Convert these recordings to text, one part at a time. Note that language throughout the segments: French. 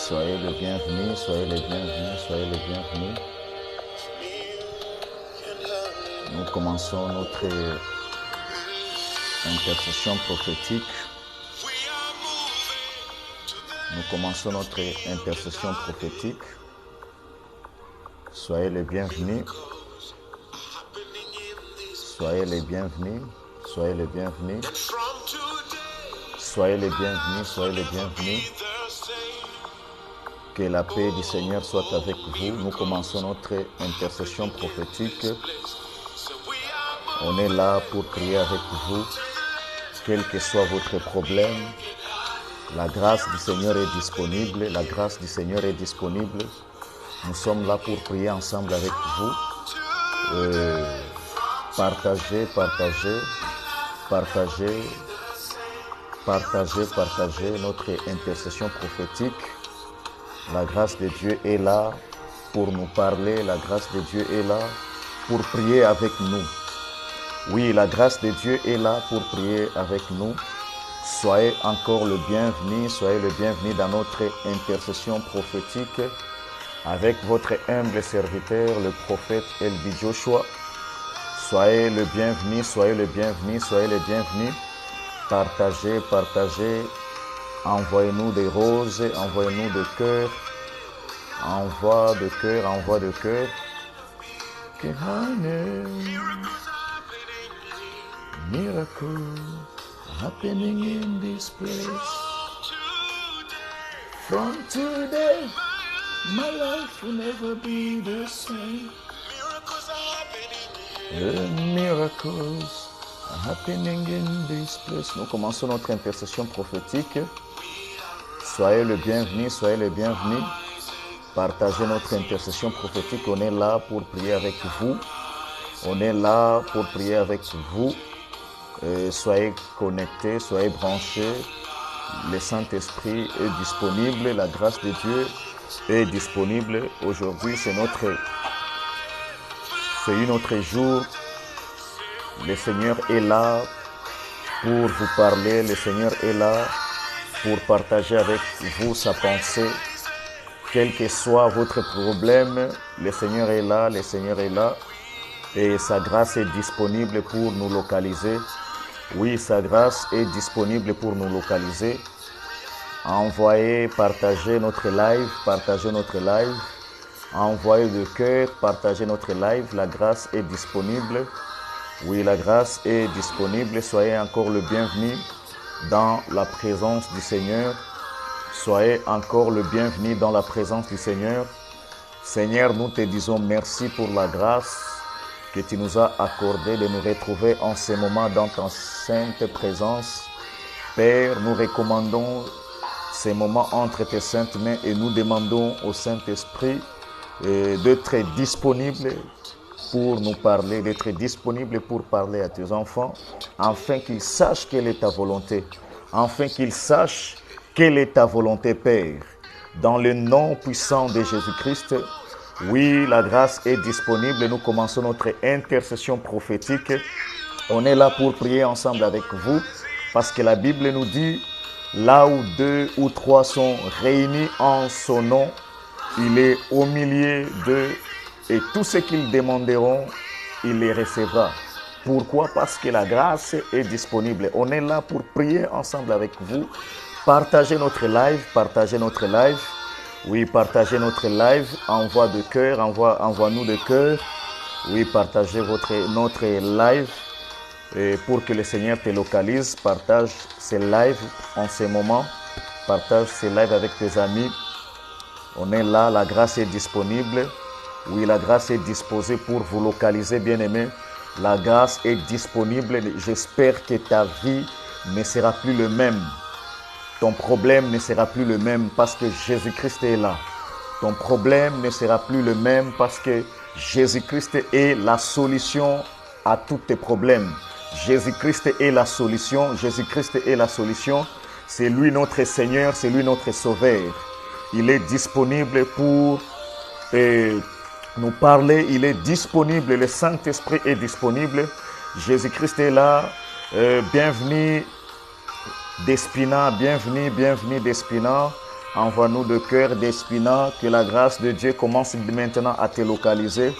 Soyez les bienvenus, soyez les bienvenus, soyez les bienvenus. Nous commençons notre intercession prophétique. Nous commençons notre intercession prophétique. Soyez les bienvenus. Soyez les bienvenus. Soyez les bienvenus. Soyez les bienvenus. Soyez les bienvenus. Que la paix du Seigneur soit avec vous. Nous commençons notre intercession prophétique. On est là pour prier avec vous. Quel que soit votre problème, la grâce du Seigneur est disponible. La grâce du Seigneur est disponible. Nous sommes là pour prier ensemble avec vous. Partagez notre intercession prophétique. La grâce de Dieu est là pour nous parler. La grâce de Dieu est là pour prier avec nous. Oui, la grâce de Dieu est là pour prier avec nous. Soyez encore le bienvenu. Soyez le bienvenu dans notre intercession prophétique avec votre humble serviteur, le prophète Elvi Joshua. Soyez le bienvenu, soyez le bienvenu, soyez le bienvenu. Partagez. Envoyez-nous des roses, envoyez-nous des cœurs. Envoi de cœur. Miracle happening in this place. From today, my life will never be the same. Miracles are happening in this place. Nous commençons notre intercession prophétique. Soyez le bienvenu, soyez le bienvenu. Partagez notre intercession prophétique. On est là pour prier avec vous. On est là pour prier avec vous. Soyez connectés, soyez branchés. Le Saint-Esprit est disponible. La grâce de Dieu est disponible. Aujourd'hui, c'est un autre jour. Le Seigneur est là pour vous parler. Le Seigneur est là pour partager avec vous sa pensée. Quel que soit votre problème, le Seigneur est là. Le Seigneur est là. Et sa grâce est disponible pour nous localiser. Oui, sa grâce est disponible pour nous localiser. Envoyez, partagez notre live. Envoyez de cœur, partagez notre live. La grâce est disponible. Oui, la grâce est disponible. Soyez encore le bienvenu dans la présence du Seigneur. Soyez encore le bienvenu dans la présence du Seigneur. Seigneur, nous te disons merci pour la grâce que tu nous as accordée de nous retrouver en ce moment dans ta sainte présence. Père, nous recommandons ces moments entre tes saintes mains et nous demandons au Saint-Esprit d'être disponible pour nous parler, d'être disponible pour parler à tes enfants, afin qu'ils sachent quelle est ta volonté, Père. Dans le nom puissant de Jésus-Christ, oui, la grâce est disponible. Nous commençons notre intercession prophétique. On est là pour prier ensemble avec vous, parce que la Bible nous dit, là où 2 ou 3 sont réunis en son nom, il est au milieu d'eux et tout ce qu'ils demanderont, il les recevra. Pourquoi? Parce que la grâce est disponible. On est là pour prier ensemble avec vous. Partagez notre live. Oui, partagez notre live. Envoie de cœur, envoie-nous de cœur. Oui, partagez notre live pour que le Seigneur te localise. Partage ces lives en ce moment. Partage ces lives avec tes amis. On est là, la grâce est disponible. Oui, la grâce est disposée pour vous localiser, bien-aimés. La grâce est disponible. J'espère que ta vie ne sera plus le même. Ton problème ne sera plus le même parce que Jésus-Christ est là. Ton problème ne sera plus le même parce que Jésus-Christ est la solution à tous tes problèmes. Jésus-Christ est la solution. C'est lui notre Seigneur, c'est lui notre Sauveur. Il est disponible pour nous parler. Il est disponible. Le Saint-Esprit est disponible. Jésus-Christ est là. Bienvenue Despina. Envoie-nous de cœur Despina, que la grâce de Dieu commence maintenant à te localiser.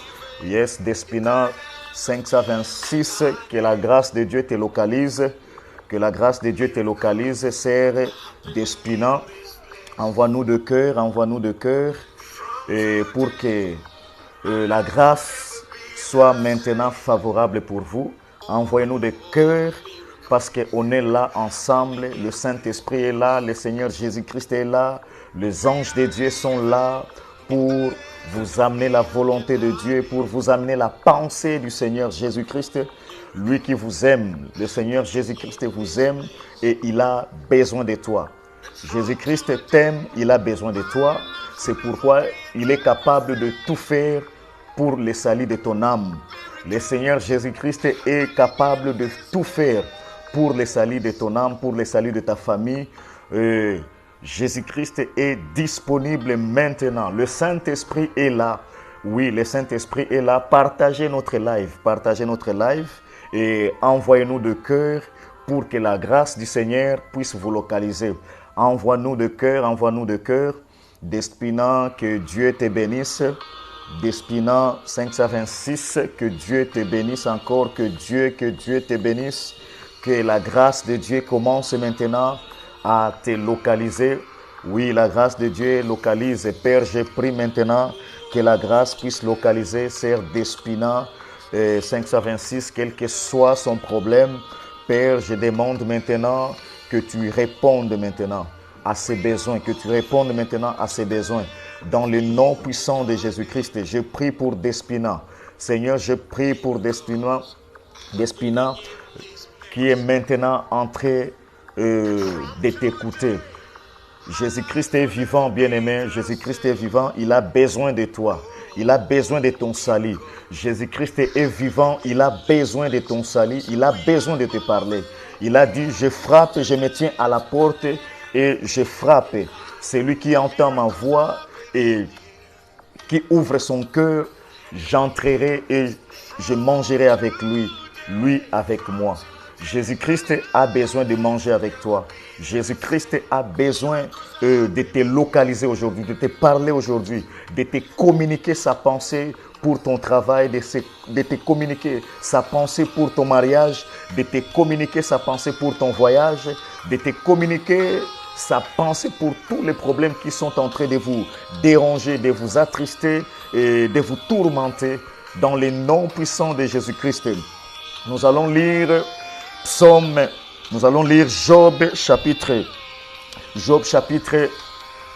Yes, Despina 526, que la grâce de Dieu te localise. Que la grâce de Dieu te localise, sœur Despina. Envoie-nous de cœur, et pour que la grâce soit maintenant favorable pour vous. Envoyez-nous de cœur, parce qu'on est là ensemble, le Saint-Esprit est là, le Seigneur Jésus-Christ est là, les anges de Dieu sont là pour vous amener la volonté de Dieu, pour vous amener la pensée du Seigneur Jésus-Christ, lui qui vous aime. Le Seigneur Jésus-Christ vous aime et il a besoin de toi. Jésus-Christ t'aime, il a besoin de toi. C'est pourquoi il est capable de tout faire pour le salut de ton âme. Le Seigneur Jésus-Christ est capable de tout faire pour le salut de ton âme, pour le salut de ta famille. Jésus-Christ est disponible maintenant. Le Saint-Esprit est là. Oui, le Saint-Esprit est là. Partagez notre live et envoyez-nous de cœur pour que la grâce du Seigneur puisse vous localiser. Envoie-nous de cœur. Despina, que Dieu te bénisse. Despina 526, que Dieu te bénisse encore, que Dieu te bénisse. Que la grâce de Dieu commence maintenant à te localiser. Oui, la grâce de Dieu localise. Père, je prie maintenant que la grâce puisse localiser sœur Despina 526, quel que soit son problème. Père, je demande maintenant que tu répondes maintenant à ses besoins, Dans le nom puissant de Jésus-Christ, je prie pour Despina. Seigneur, je prie pour Despina qui est maintenant en train de t'écouter. Jésus-Christ est vivant, bien-aimé. Jésus-Christ est vivant. Il a besoin de toi. Il a besoin de ton salut. Jésus-Christ est vivant. Il a besoin de ton salut. Il a besoin de te parler. Il a dit, je frappe, je me tiens à la porte et je frappe. Celui qui entend ma voix et qui ouvre son cœur, j'entrerai et je mangerai avec lui avec moi. Jésus-Christ a besoin de manger avec toi. Jésus-Christ a besoin de te localiser aujourd'hui, de te parler aujourd'hui, de te communiquer sa pensée pour ton travail, de te communiquer sa pensée pour ton mariage, de te communiquer sa pensée pour ton voyage, de te communiquer sa pensée pour tous les problèmes qui sont en train de vous déranger, de vous attrister et de vous tourmenter. Dans le nom puissant de Jésus-Christ, nous allons lire Job chapitre.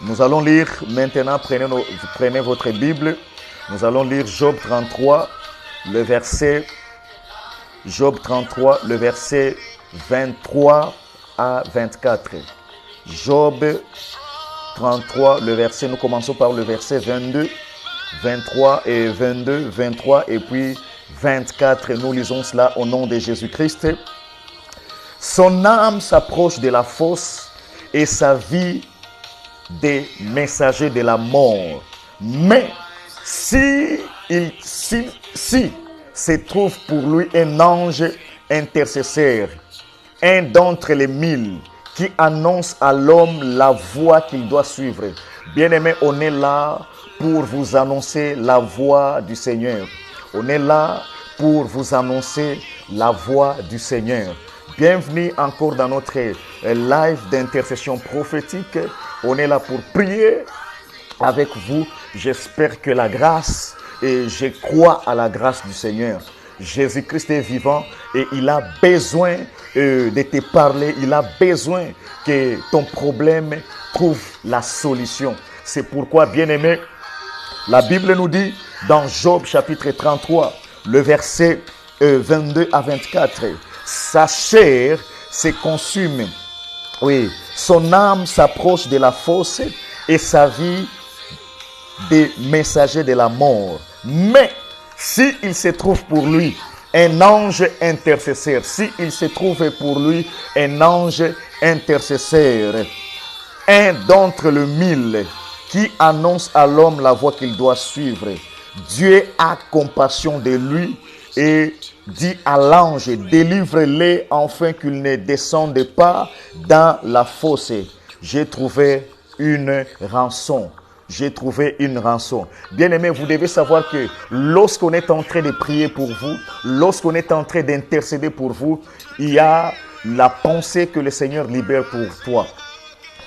Nous allons lire maintenant, prenez votre Bible. Nous allons lire Job 33, le verset 23 à 24. Job 33, nous commençons par le verset 22, 23 et 22, 23 et puis 24. Nous lisons cela au nom de Jésus-Christ. Son âme s'approche de la fosse et sa vie des messagers de la mort. Mais si se trouve pour lui un ange intercesseur, un d'entre les 1000, qui annonce à l'homme la voie qu'il doit suivre. Bien-aimés, on est là pour vous annoncer la voie du Seigneur. On est là pour vous annoncer la voie du Seigneur. Bienvenue encore dans notre live d'intercession prophétique. On est là pour prier avec vous. J'espère que la grâce, et je crois à la grâce du Seigneur. Jésus-Christ est vivant et il a besoin de te parler. Il a besoin que ton problème trouve la solution. C'est pourquoi, bien-aimé, la Bible nous dit dans Job chapitre 33, le verset 22 à 24, sa chair se consume. Oui, son âme s'approche de la fosse et sa vie des messagers de la mort. Mais s'il se trouve pour lui un ange intercesseur, s'il se trouve pour lui un ange intercesseur, un d'entre les 1000 qui annonce à l'homme la voie qu'il doit suivre, Dieu a compassion de lui et dit à l'ange, délivre-les afin qu'il ne descende pas dans la fosse. J'ai trouvé une rançon. J'ai trouvé une rançon. Bien-aimés, vous devez savoir que lorsqu'on est en train de prier pour vous, lorsqu'on est en train d'intercéder pour vous, il y a la pensée que le Seigneur libère pour toi.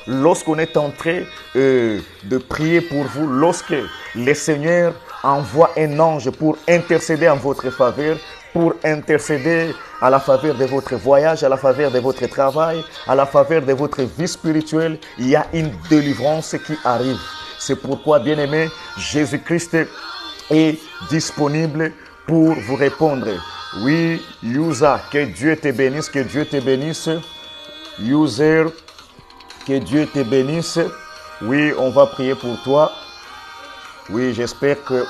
Lorsqu'on est en train de prier pour vous, lorsque le Seigneur envoie un ange pour intercéder en votre faveur, pour intercéder à la faveur de votre voyage, à la faveur de votre travail, à la faveur de votre vie spirituelle, il y a une délivrance qui arrive. C'est pourquoi, bien-aimé, Jésus-Christ est disponible pour vous répondre. Oui, Yusa, que Dieu te bénisse, que Dieu te bénisse. User, que Dieu te bénisse. Oui, on va prier pour toi. Oui, j'espère que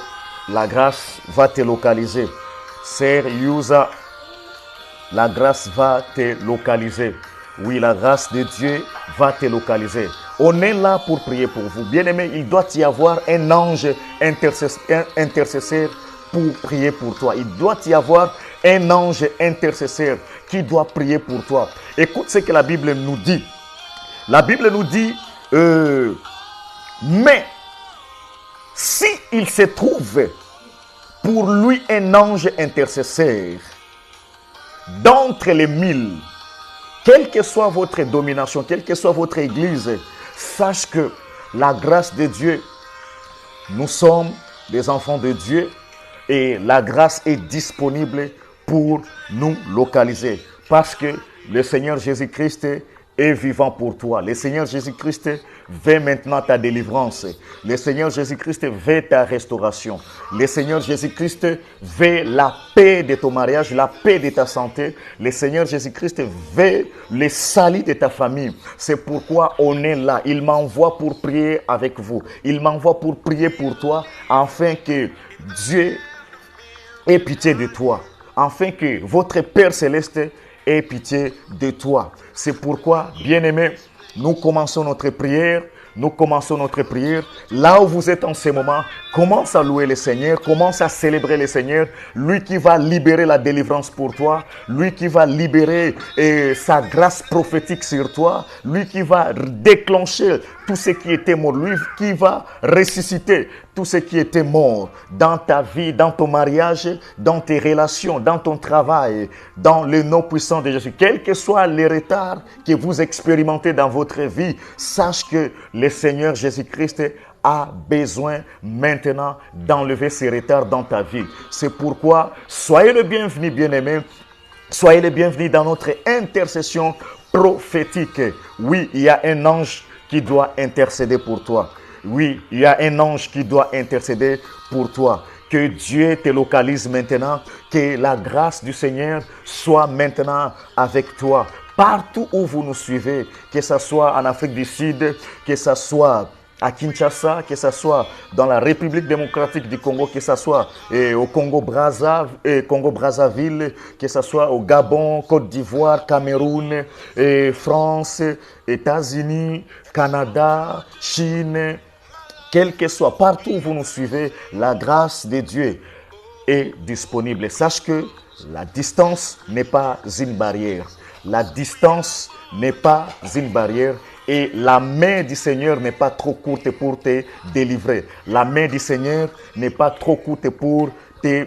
la grâce va te localiser. Sœur Yusa, la grâce va te localiser. Oui, la grâce de Dieu va te localiser. On est là pour prier pour vous. Bien-aimé, il doit y avoir un ange intercesseur pour prier pour toi. Il doit y avoir un ange intercesseur qui doit prier pour toi. Écoute ce que la Bible nous dit. La Bible nous dit, mais si il se trouve pour lui un ange intercesseur d'entre les 1000, quelle que soit votre domination, quelle que soit votre église, sache que la grâce de Dieu, nous sommes des enfants de Dieu et la grâce est disponible pour nous localiser. Parce que le Seigneur Jésus-Christ est vivant pour toi. Le Seigneur Jésus-Christ veut maintenant ta délivrance. Le Seigneur Jésus-Christ veut ta restauration. Le Seigneur Jésus-Christ veut la paix de ton mariage, la paix de ta santé. Le Seigneur Jésus-Christ veut le salut de ta famille. C'est pourquoi on est là. Il m'envoie pour prier avec vous. Il m'envoie pour prier pour toi, afin que Dieu ait pitié de toi. Afin que votre Père Céleste ait pitié de toi. C'est pourquoi, bien-aimés, nous commençons notre prière. Nous commençons notre prière. Là où vous êtes en ce moment, commence à louer le Seigneur, commence à célébrer le Seigneur, lui qui va libérer la délivrance pour toi, lui qui va libérer sa grâce prophétique sur toi, lui qui va déclencher tout ce qui était mort, lui qui va ressusciter tout ce qui était mort dans ta vie, dans ton mariage, dans tes relations, dans ton travail, dans le nom puissant de Jésus. Quels que soient les retards que vous expérimentez dans votre vie, sache que le Seigneur Jésus-Christ a besoin maintenant d'enlever ces retards dans ta vie. C'est pourquoi, soyez le bienvenu, bien-aimés. Soyez les bienvenus dans notre intercession prophétique. Oui, il y a un ange qui doit intercéder pour toi. Oui, il y a un ange qui doit intercéder pour toi. Que Dieu te localise maintenant. Que la grâce du Seigneur soit maintenant avec toi. Partout où vous nous suivez, que ce soit en Afrique du Sud, que ce soit à Kinshasa, que ce soit dans la République démocratique du Congo, que ce soit au Congo-Brazzaville, que ce soit au Gabon, Côte d'Ivoire, Cameroun, France, États-Unis, Canada, Chine, quel que soit, partout où vous nous suivez, la grâce de Dieu est disponible. Sache que la distance n'est pas une barrière. La distance n'est pas une barrière. Et la main du Seigneur n'est pas trop courte pour te délivrer. La main du Seigneur n'est pas trop courte pour te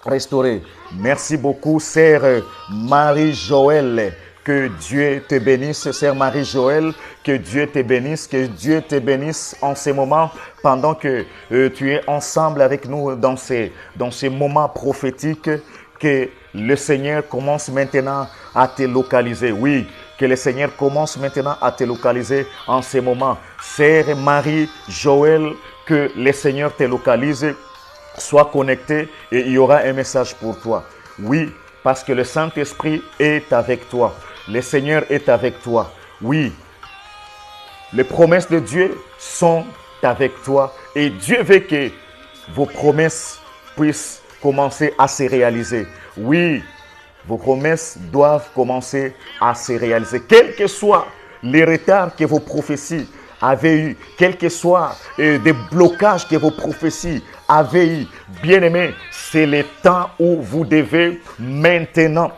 restaurer. Merci beaucoup, sœur Marie-Joëlle. Que Dieu te bénisse, sœur Marie-Joëlle. Que Dieu te bénisse, que Dieu te bénisse en ce moment, pendant que tu es ensemble avec nous dans ces moments prophétiques. Que le Seigneur commence maintenant à te localiser. Oui, que le Seigneur commence maintenant à te localiser en ce moment. Sœur Marie-Joëlle, que le Seigneur te localise. Sois connecté et il y aura un message pour toi. Oui, parce que le Saint-Esprit est avec toi. Le Seigneur est avec toi. Oui, les promesses de Dieu sont avec toi. Et Dieu veut que vos promesses puissent commencer à se réaliser. Oui, vos promesses doivent commencer à se réaliser. Quels que soient les retards que vos prophéties avaient eu, quels que soient des blocages que vos prophéties avaient eu, bien-aimés, c'est le temps où vous devez maintenant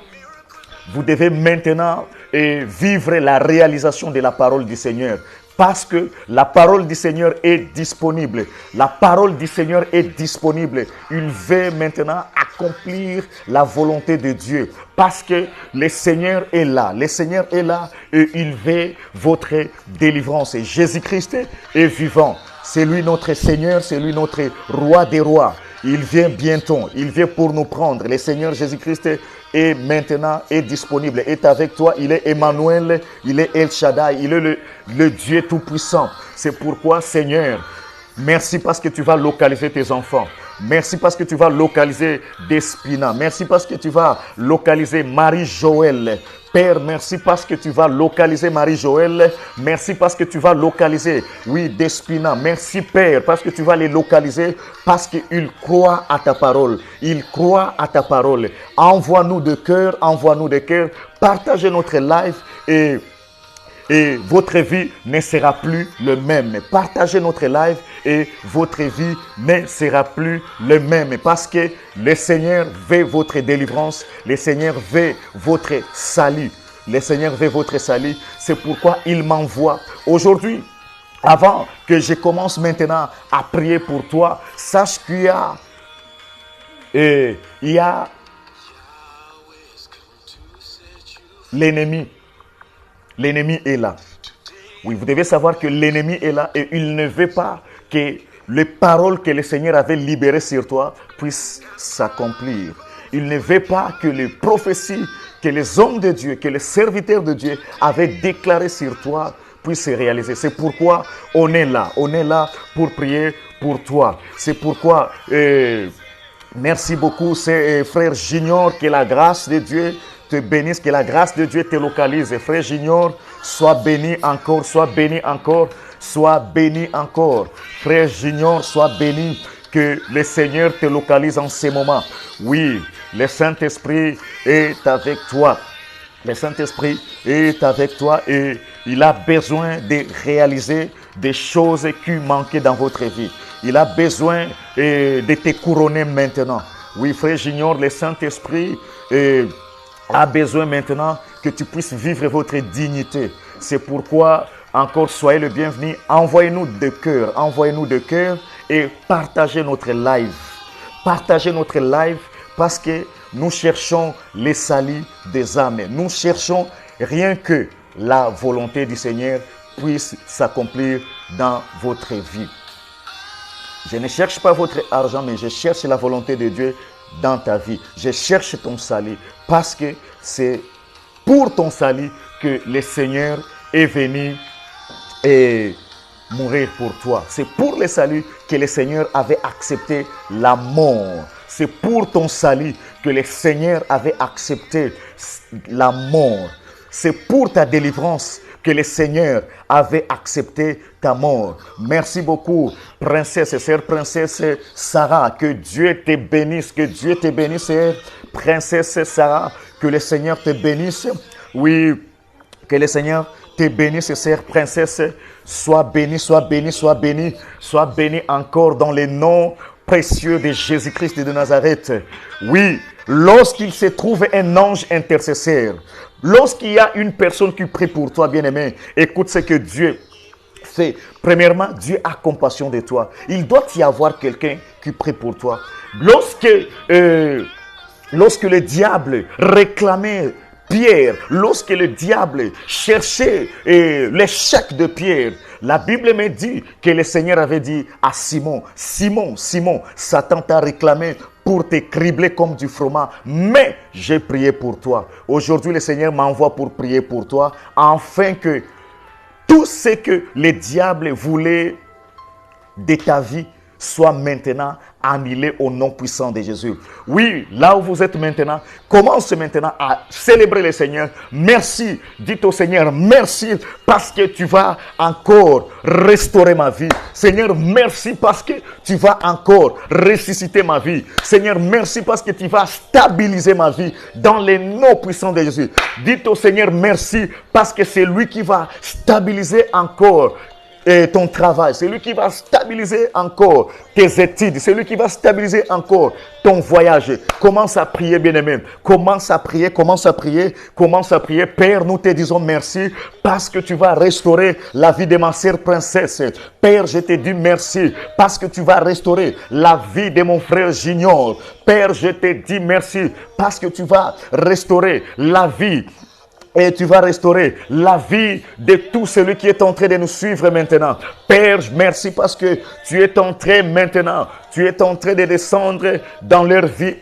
vivre la réalisation de la parole du Seigneur. Parce que la parole du Seigneur est disponible. La parole du Seigneur est disponible. Il veut maintenant accomplir la volonté de Dieu. Parce que le Seigneur est là. Le Seigneur est là et il veut votre délivrance. Et Jésus-Christ est vivant. C'est lui notre Seigneur, c'est lui notre roi des rois. Il vient bientôt, il vient pour nous prendre. Le Seigneur Jésus-Christ est maintenant est disponible, est avec toi. Il est Emmanuel, il est El Shaddai, il est le Dieu Tout-Puissant. C'est pourquoi, Seigneur, merci parce que tu vas localiser tes enfants. Merci parce que tu vas localiser Despina. Merci parce que tu vas localiser Marie-Joël. Père, merci parce que tu vas localiser Marie-Joël. Merci parce que tu vas localiser, oui, Despina. Merci, Père, parce que tu vas les localiser, parce qu'ils croient à ta parole. Ils croient à ta parole. Envoie-nous de cœur, envoie-nous de cœur. Partagez notre live et votre vie ne sera plus le même. Partagez notre live et votre vie ne sera plus le même. Parce que le Seigneur veut votre délivrance. Le Seigneur veut votre salut. Le Seigneur veut votre salut. C'est pourquoi il m'envoie aujourd'hui. Avant que je commence maintenant à prier pour toi, sache qu'il y a l'ennemi. L'ennemi est là. Oui, vous devez savoir que l'ennemi est là et il ne veut pas que les paroles que le Seigneur avait libérées sur toi puissent s'accomplir. Il ne veut pas que les prophéties que les hommes de Dieu, que les serviteurs de Dieu avaient déclarées sur toi puissent se réaliser. C'est pourquoi on est là. On est là pour prier pour toi. C'est pourquoi, merci beaucoup, frère Junior, que la grâce de Dieu te bénisse, que la grâce de Dieu te localise. Frère Junior, sois béni encore, sois béni encore, sois béni encore. Frère Junior, sois béni, que le Seigneur te localise en ces moments. Oui, le Saint-Esprit est avec toi. Le Saint-Esprit est avec toi et il a besoin de réaliser des choses qui manquaient dans votre vie. Il a besoin de te couronner maintenant. Oui, frère Junior, le Saint-Esprit a besoin maintenant que tu puisses vivre votre dignité. C'est pourquoi, encore, soyez le bienvenu. Envoyez-nous de cœur et partagez notre live. Partagez notre live parce que nous cherchons les saluts des âmes. Nous cherchons rien que la volonté du Seigneur puisse s'accomplir dans votre vie. Je ne cherche pas votre argent, mais je cherche la volonté de Dieu dans ta vie. Je cherche ton salut parce que c'est pour ton salut que le Seigneur est venu et mourir pour toi. C'est pour le salut que le Seigneur avait accepté la mort. C'est pour ton salut que le Seigneur avait accepté la mort. C'est pour ta délivrance que le Seigneur avait accepté ta mort. Merci beaucoup, princesse, sœur princesse Sarah. Que Dieu te bénisse, que Dieu te bénisse, princesse Sarah. Que le Seigneur te bénisse. Oui, que le Seigneur te bénisse, sœur princesse. Sois béni, sois béni, sois béni. Sois béni encore dans le nom précieux de Jésus-Christ de Nazareth. Oui, lorsqu'il se trouve un ange intercesseur, lorsqu'il y a une personne qui prie pour toi, bien-aimé, écoute ce que Dieu fait. Premièrement, Dieu a compassion de toi. Il doit y avoir quelqu'un qui prie pour toi. Lorsque le diable réclamait Pierre, lorsque le diable cherchait l'échec de Pierre, la Bible me dit que le Seigneur avait dit à Simon, Simon, Simon, Satan t'a réclamé pour te cribler comme du froment, mais j'ai prié pour toi. Aujourd'hui, le Seigneur m'envoie pour prier pour toi, afin que tout ce que le diable voulait de ta vie soit maintenant annulé au nom puissant de Jésus. Oui, là où vous êtes maintenant, commence maintenant à célébrer le Seigneur. Merci, dites au Seigneur, merci parce que tu vas encore restaurer ma vie. Seigneur, merci parce que tu vas encore ressusciter ma vie. Seigneur, merci parce que tu vas stabiliser ma vie dans les noms puissants de Jésus. Dites au Seigneur merci parce que c'est lui qui va stabiliser encore ton travail. C'est lui qui va stabiliser encore tes études. C'est lui qui va stabiliser encore ton voyage. Commence à prier, bien-aimé. Commence à prier, commence à prier, commence à prier. Père, nous te disons merci parce que tu vas restaurer la vie de ma sœur princesse. Père, je te dis merci parce que tu vas restaurer la vie de mon frère Junior. Père, je te dis merci parce que tu vas restaurer la vie. Et tu vas restaurer la vie de tout celui qui est en train de nous suivre maintenant. Père, merci parce que tu es en train maintenant, tu es en train de descendre dans leur vie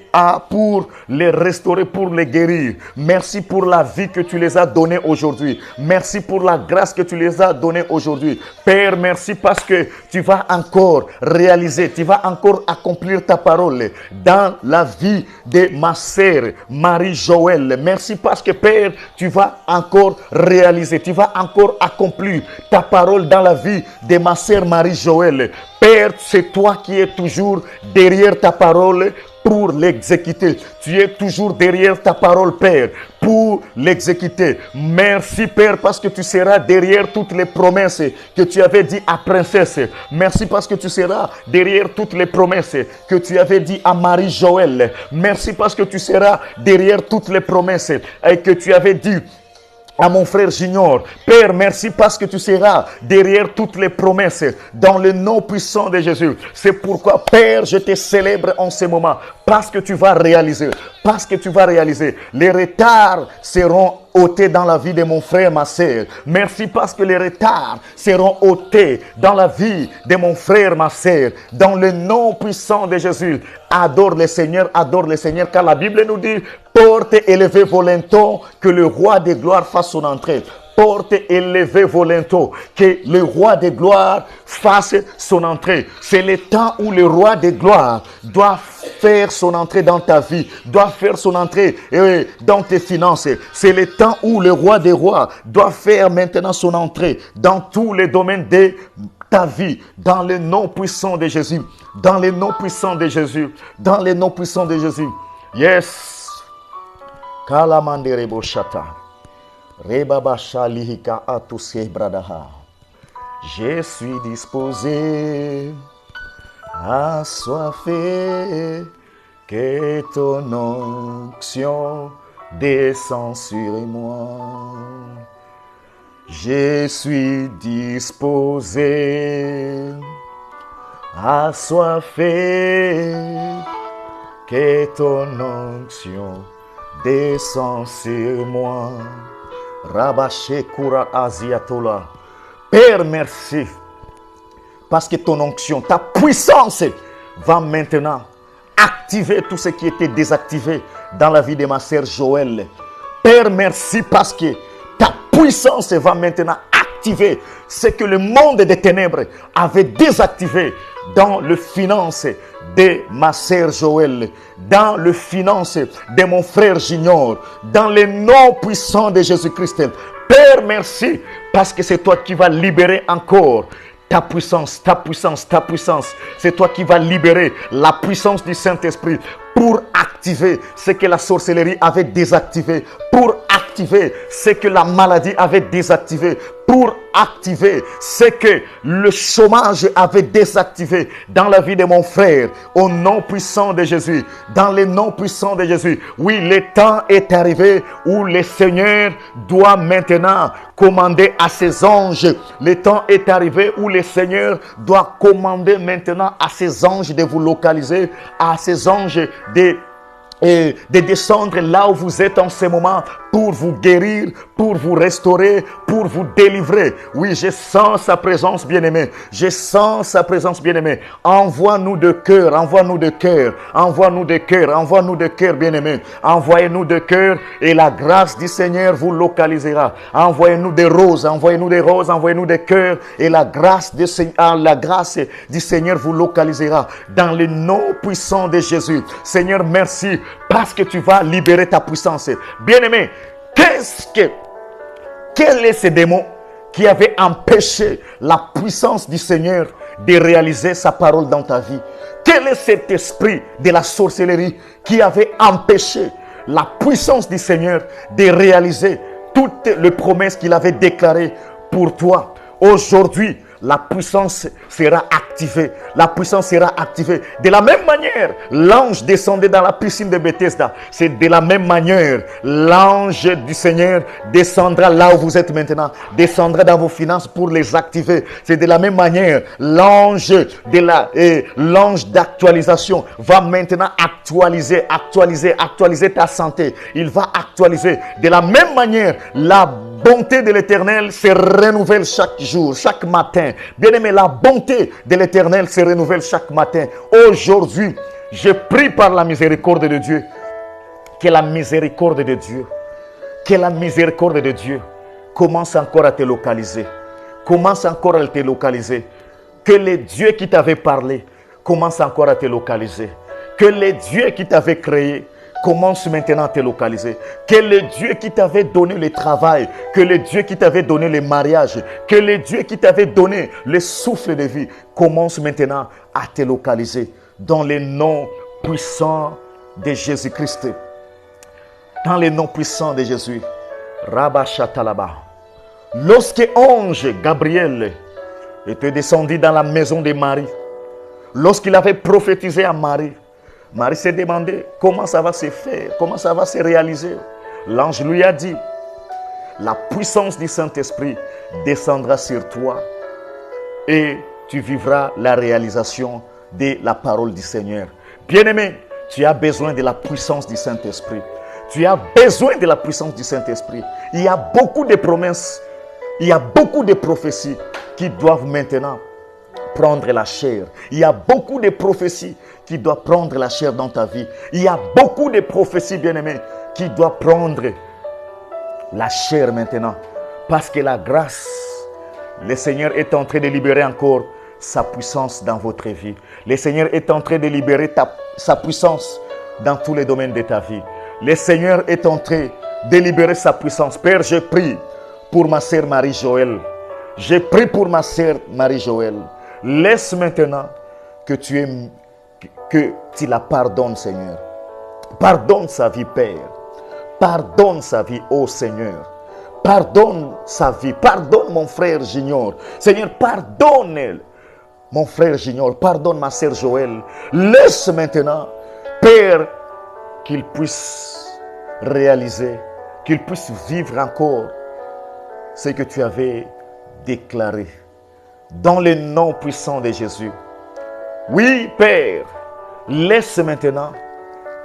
pour les restaurer, pour les guérir. Merci pour la vie que tu les as donnée aujourd'hui. Merci pour la grâce que tu les as donnée aujourd'hui. Père, merci parce que tu vas encore réaliser, tu vas encore accomplir ta parole dans la vie de ma sœur Marie-Joëlle. Merci parce que Père, tu vas encore réaliser, tu vas encore accomplir ta parole dans la vie de ma sœur Marie-Joëlle. Père, c'est toi qui es toujours derrière ta parole pour l'exécuter. Tu es toujours derrière ta parole, Père, pour l'exécuter. Merci, Père, parce que tu seras derrière toutes les promesses que tu avais dit à Princesse. Merci parce que tu seras derrière toutes les promesses que tu avais dit à Marie-Joëlle. Merci parce que tu seras derrière toutes les promesses et que tu avais dit à mon frère Junior. Père, merci parce que tu seras derrière toutes les promesses dans le nom puissant de Jésus. C'est pourquoi, Père, je te célèbre en ce moment parce que tu vas réaliser. Parce que tu vas réaliser. Les retards seront ôtés dans la vie de mon frère, ma sœur. Merci parce que les retards seront ôtés dans la vie de mon frère, ma sœur. Dans le nom puissant de Jésus. Adore le Seigneur, car la Bible nous dit, porte élevée vos linteaux, que le roi de gloire fasse son entrée. Porte élevée vos linteaux, que le roi de gloire fasse son entrée. C'est le temps où le roi de gloire doit faire son entrée dans ta vie, doit faire son entrée dans tes finances. C'est le temps où le roi des rois doit faire maintenant son entrée dans tous les domaines de ta vie, dans le nom puissant de Jésus, dans le nom puissant de Jésus, dans le nom puissant de Jésus. Yes. Kalamanderebo shata. Rebabasha lihika atuse bradaha. Je suis disposé, assoiffé, que ton onction descend sur moi. Je suis disposé, assoiffé, que ton onction descend sur moi. Rabaché Kura Aziatola. Père, merci. Parce que ton onction, ta puissance va maintenant activer tout ce qui était désactivé dans la vie de ma sœur Joëlle. Père, merci parce que ta puissance va maintenant activer ce que le monde des ténèbres avait désactivé dans le finance de ma sœur Joëlle, dans le finance de mon frère Junior, dans le nom puissant de Jésus-Christ. Père, merci parce que c'est toi qui vas libérer encore ta puissance, ta puissance, ta puissance. C'est toi qui vas libérer la puissance du Saint-Esprit pour activer ce que la sorcellerie avait désactivé, pour activer ce que la maladie avait désactivé, pour activer ce que le chômage avait désactivé dans la vie de mon frère, au nom puissant de Jésus, dans le nom puissant de Jésus. Oui, le temps est arrivé où le Seigneur doit maintenant commander à ses anges. Le temps est arrivé où le Seigneur doit commander maintenant à ses anges de vous localiser, à ses anges de descendre là où vous êtes en ce moment pour vous guérir, pour vous restaurer, pour vous délivrer. Oui, je sens sa présence, bien-aimé. Je sens sa présence, bien-aimé. Envoie-nous de cœur, envoie-nous de cœur, envoie-nous de cœur, envoie-nous de cœur, bien-aimé. Envoyez-nous de cœur et la grâce du Seigneur vous localisera. Envoyez-nous des roses, envoyez-nous des roses, envoyez-nous des cœurs et la grâce du Seigneur vous localisera dans le nom puissant de Jésus. Seigneur, merci parce que tu vas libérer ta puissance. Bien-aimé, quel est ce démon qui avait empêché la puissance du Seigneur de réaliser sa parole dans ta vie? Quel est cet esprit de la sorcellerie qui avait empêché la puissance du Seigneur de réaliser toutes les promesses qu'il avait déclarées pour toi? Aujourd'hui, la puissance sera activée. La puissance sera activée. De la même manière, l'ange descendait dans la piscine de Bethesda. C'est de la même manière, l'ange du Seigneur descendra là où vous êtes maintenant. Descendra dans vos finances pour les activer. C'est de la même manière, l'ange d'actualisation va maintenant actualiser ta santé. Il va actualiser. De la même manière, la bonté de l'Éternel se renouvelle chaque jour, chaque matin. Bien-aimé, la bonté de l'Éternel se renouvelle chaque matin. Aujourd'hui, je prie par la miséricorde de Dieu, que la miséricorde de Dieu commence encore à te localiser. Commence encore à te localiser. Que les dieux qui t'avaient parlé commencent encore à te localiser. Que les dieux qui t'avaient créé commence maintenant à te localiser. Que le Dieu qui t'avait donné le travail, que le Dieu qui t'avait donné le mariage, que le Dieu qui t'avait donné le souffle de vie, commence maintenant à te localiser dans le nom puissant de Jésus-Christ. Dans le nom puissant de Jésus. Rabashatalaba. Lorsque l'ange Gabriel était descendu dans la maison de Marie, lorsqu'il avait prophétisé à Marie, Marie s'est demandé comment ça va se faire, comment ça va se réaliser. L'ange lui a dit, la puissance du Saint-Esprit descendra sur toi et tu vivras la réalisation de la parole du Seigneur. Bien-aimé, tu as besoin de la puissance du Saint-Esprit. Tu as besoin de la puissance du Saint-Esprit. Il y a beaucoup de promesses, il y a beaucoup de prophéties qui doivent maintenant prendre la chair. Il y a beaucoup de prophéties qui doivent prendre la chair dans ta vie. Il y a beaucoup de prophéties, bien-aimés, qui doivent prendre la chair maintenant. Parce que la grâce, le Seigneur est en train de libérer encore sa puissance dans votre vie. Le Seigneur est en train de libérer sa puissance dans tous les domaines de ta vie. Le Seigneur est en train de libérer sa puissance. Père, je prie pour ma sœur Marie-Joëlle. Je prie pour ma sœur Marie-Joëlle. Laisse maintenant que tu la pardonnes, Seigneur. Pardonne sa vie, Père. Pardonne sa vie, ô Seigneur. Pardonne sa vie. Pardonne mon frère Junior. Seigneur, pardonne mon frère Junior. Pardonne ma sœur Joëlle. Laisse maintenant, Père, qu'il puisse réaliser, qu'il puisse vivre encore ce que tu avais déclaré. Dans le nom puissant de Jésus. Oui, Père, laisse maintenant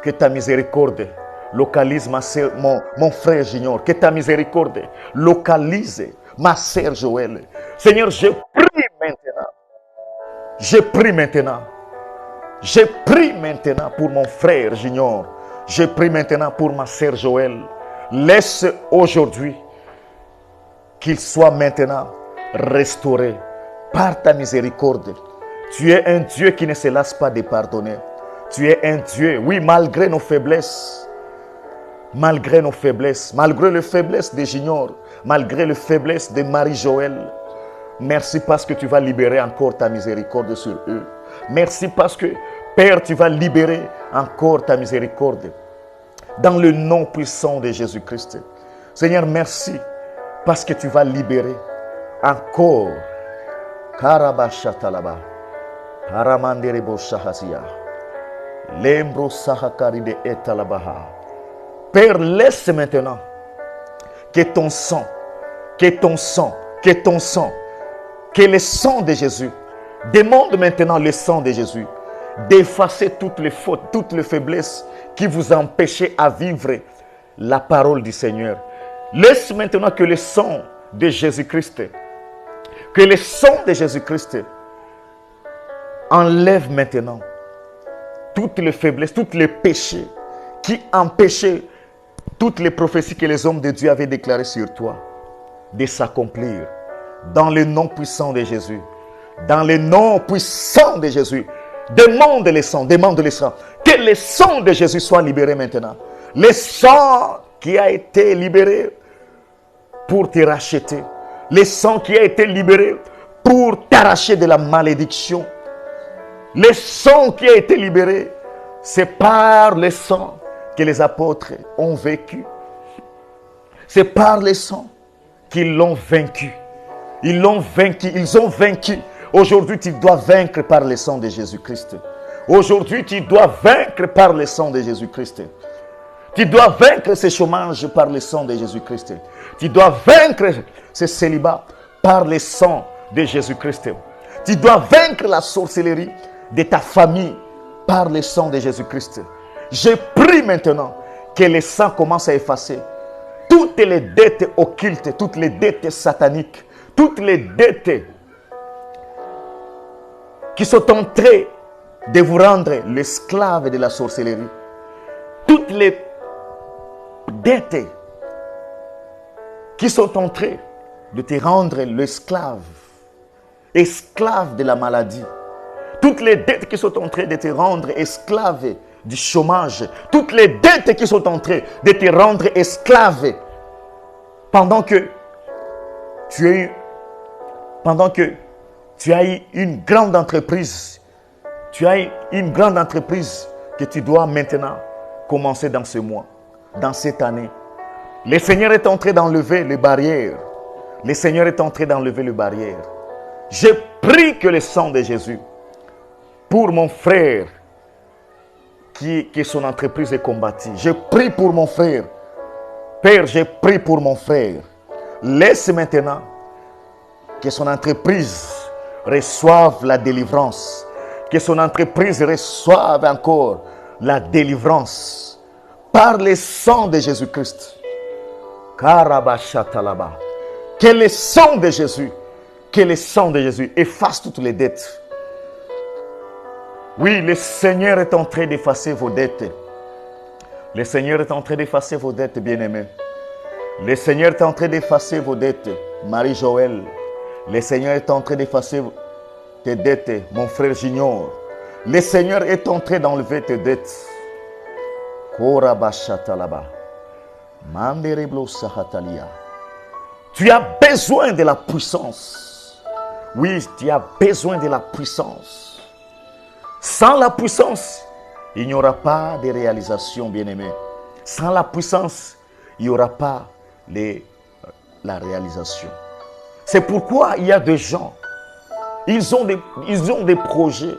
que ta miséricorde localise mon frère Junior. Que ta miséricorde localise ma sœur Joëlle. Seigneur, je prie maintenant. Je prie maintenant. Je prie maintenant pour mon frère Junior. Je prie maintenant pour ma sœur Joëlle. Laisse aujourd'hui qu'il soit maintenant restauré par ta miséricorde. Tu es un Dieu qui ne se lasse pas de pardonner. Tu es un Dieu, oui, malgré nos faiblesses, malgré les faiblesses de Junior, malgré les faiblesses de Marie-Joëlle. Merci parce que tu vas libérer encore ta miséricorde sur eux. Merci parce que, Père, tu vas libérer encore ta miséricorde dans le nom puissant de Jésus-Christ. Seigneur, merci parce que tu vas libérer encore. Karabashatalaba. Paramanderebo shahazia. Lembro sahakari de etalabaha. Père, laisse maintenant que ton sang, que le sang de Jésus, demande maintenant le sang de Jésus, d'effacer toutes les fautes, toutes les faiblesses qui vous empêchaient à vivre la parole du Seigneur. Laisse maintenant que le sang de Jésus-Christ, enlève maintenant toutes les faiblesses, tous les péchés qui empêchaient toutes les prophéties que les hommes de Dieu avaient déclarées sur toi de s'accomplir. Dans le nom puissant de Jésus. Dans le nom puissant de Jésus. Demande le sang. Que le sang de Jésus soit libéré maintenant. Le sang qui a été libéré pour te racheter. Le sang qui a été libéré pour t'arracher de la malédiction. Le sang qui a été libéré, c'est par le sang que les apôtres ont vécu. C'est par le sang qu'ils l'ont vaincu. Ils l'ont vaincu, ils ont vaincu. Aujourd'hui, tu dois vaincre par le sang de Jésus-Christ. Aujourd'hui, tu dois vaincre par le sang de Jésus-Christ. Tu dois vaincre ce chômage par le sang de Jésus-Christ. Tu dois vaincre ce célibat par le sang de Jésus-Christ. Tu dois vaincre la sorcellerie de ta famille par le sang de Jésus-Christ. Je prie maintenant que le sang commence à effacer toutes les dettes occultes, toutes les dettes sataniques, toutes les dettes qui sont en train de vous rendre l'esclave de la sorcellerie. Toutes les dettes qui sont en train de te rendre l'esclave, esclave de la maladie. Toutes les dettes qui sont en train de te rendre esclave du chômage. Toutes les dettes qui sont en train de te rendre esclave pendant que tu as eu une grande entreprise. Tu as une grande entreprise que tu dois maintenant commencer dans ce mois, dans cette année. Le Seigneur est en train d'enlever les barrières. Le Seigneur est en train d'enlever les barrières. Je prie que le sang de Jésus, pour mon frère, que son entreprise est combattue. Je prie pour mon frère. Père, je prie pour mon frère. Laisse maintenant que son entreprise reçoive la délivrance. Que son entreprise reçoive encore la délivrance par le sang de Jésus-Christ. Karabashatalaba. Que le sang de Jésus efface toutes les dettes. Oui, le Seigneur est en train d'effacer vos dettes. Le Seigneur est en train d'effacer vos dettes, bien-aimés. Le Seigneur est en train d'effacer vos dettes, Marie-Joël. Le Seigneur est en train d'effacer tes dettes, mon frère Junior. Le Seigneur est en train d'enlever tes dettes. Korabashatalaba. Mandereblo sahatalia. Tu as besoin de la puissance. Oui, tu as besoin de la puissance. Sans la puissance, il n'y aura pas de réalisation, bien-aimé. Sans la puissance, il n'y aura pas la réalisation. C'est pourquoi il y a des gens, ils ont des projets,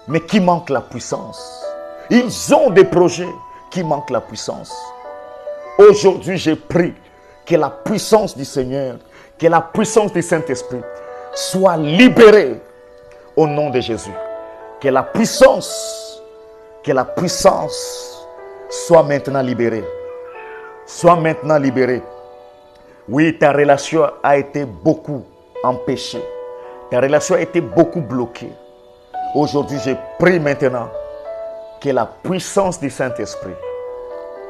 mais qui manquent la puissance. Ils ont des projets qui manquent la puissance. Aujourd'hui, j'ai prié que la puissance du Seigneur, que la puissance du Saint-Esprit soit libérée au nom de Jésus. Que la puissance soit maintenant libérée. Soit maintenant libérée. Oui, ta relation a été beaucoup empêchée. Ta relation a été beaucoup bloquée. Aujourd'hui, je prie maintenant que la puissance du Saint-Esprit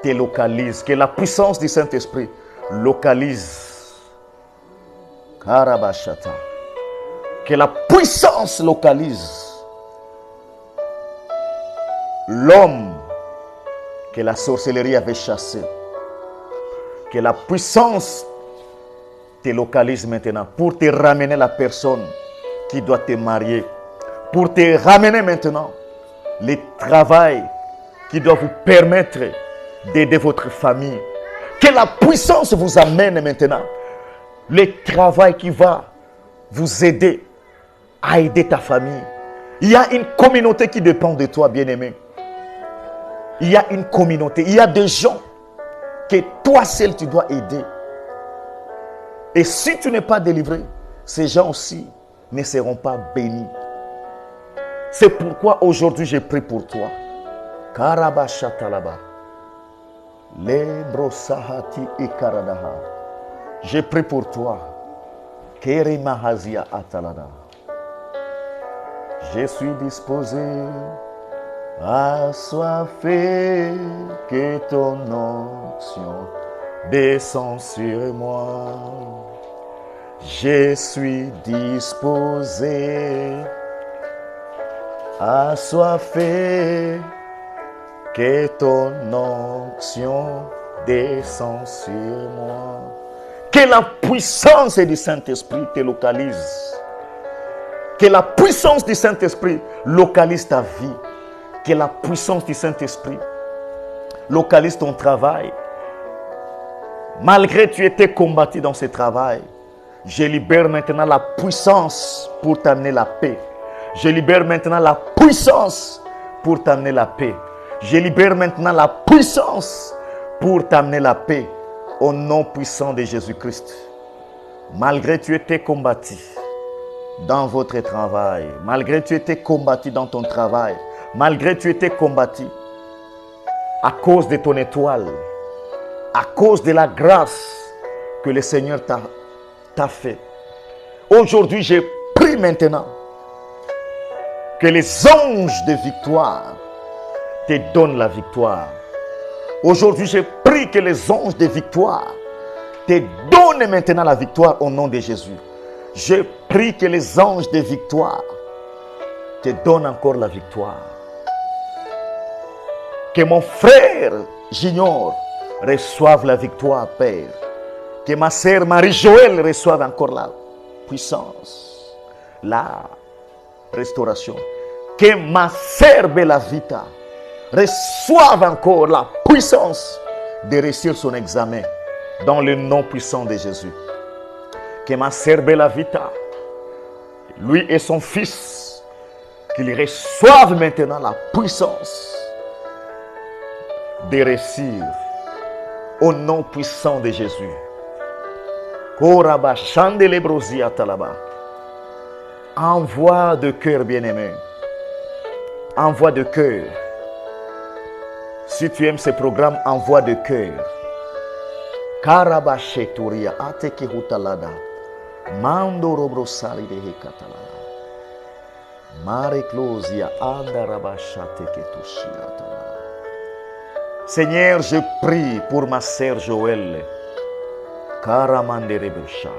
te localise. Que la puissance du Saint-Esprit localise. Karabashata. Que la puissance localise l'homme que la sorcellerie avait chassé. Que la puissance te localise maintenant pour te ramener la personne qui doit te marier. Pour te ramener maintenant le travail qui doit vous permettre d'aider votre famille. Que la puissance vous amène maintenant le travail qui va vous aider à aider ta famille. Il y a une communauté qui dépend de toi, bien-aimé. Il y a une communauté, il y a des gens que toi seul tu dois aider. Et si tu n'es pas délivré, ces gens aussi ne seront pas bénis. C'est pourquoi aujourd'hui je prie pour toi. Karabashatalaba. Lebrosahati ikaradaha. Je prie pour toi. Kerimahazia atalada. Je suis disposé, assoiffé, que ton onction descend sur moi. Je suis disposé, assoiffé, que ton onction descend sur moi. Que la puissance du Saint-Esprit te localise. Que la puissance du Saint-Esprit localise ta vie. Que la puissance du Saint-Esprit localise ton travail. Malgré que tu étais combattu dans ce travail, Je libère maintenant la puissance pour t'amener la paix. Je libère maintenant la puissance pour t'amener la paix. Je libère maintenant la puissance pour t'amener la paix. Au nom puissant de Jésus-Christ. Malgré tu étais combattu dans votre travail, malgré tu étais combattu dans ton travail, malgré tu étais combattu à cause de ton étoile, à cause de la grâce que le Seigneur t'a fait. Aujourd'hui, je prie maintenant que les anges de victoire te donnent la victoire. Aujourd'hui, je prie que les anges de victoire te donnent maintenant la victoire au nom de Jésus. Je prie que les anges de victoire te donnent encore la victoire. Que mon frère Junior reçoive la victoire, Père. Que ma sœur Marie-Joëlle reçoive encore la puissance, la restauration. Que ma sœur Bellavita reçoive encore la puissance de réussir son examen dans le nom puissant de Jésus. Que ma sœur Bellavita, lui et son fils, qu'ils reçoivent maintenant la puissance de réussir au nom puissant de Jésus. Envoie de cœur bien-aimé. Envoie de cœur. Si tu aimes ce programme, envoie de cœur. Karabasheturia ateke hutalada. Mando robrosali de hekatalala. Mare closia andarabashate ketushiatala. Seigneur, je prie pour ma sœur Joëlle. Karamanderebusha.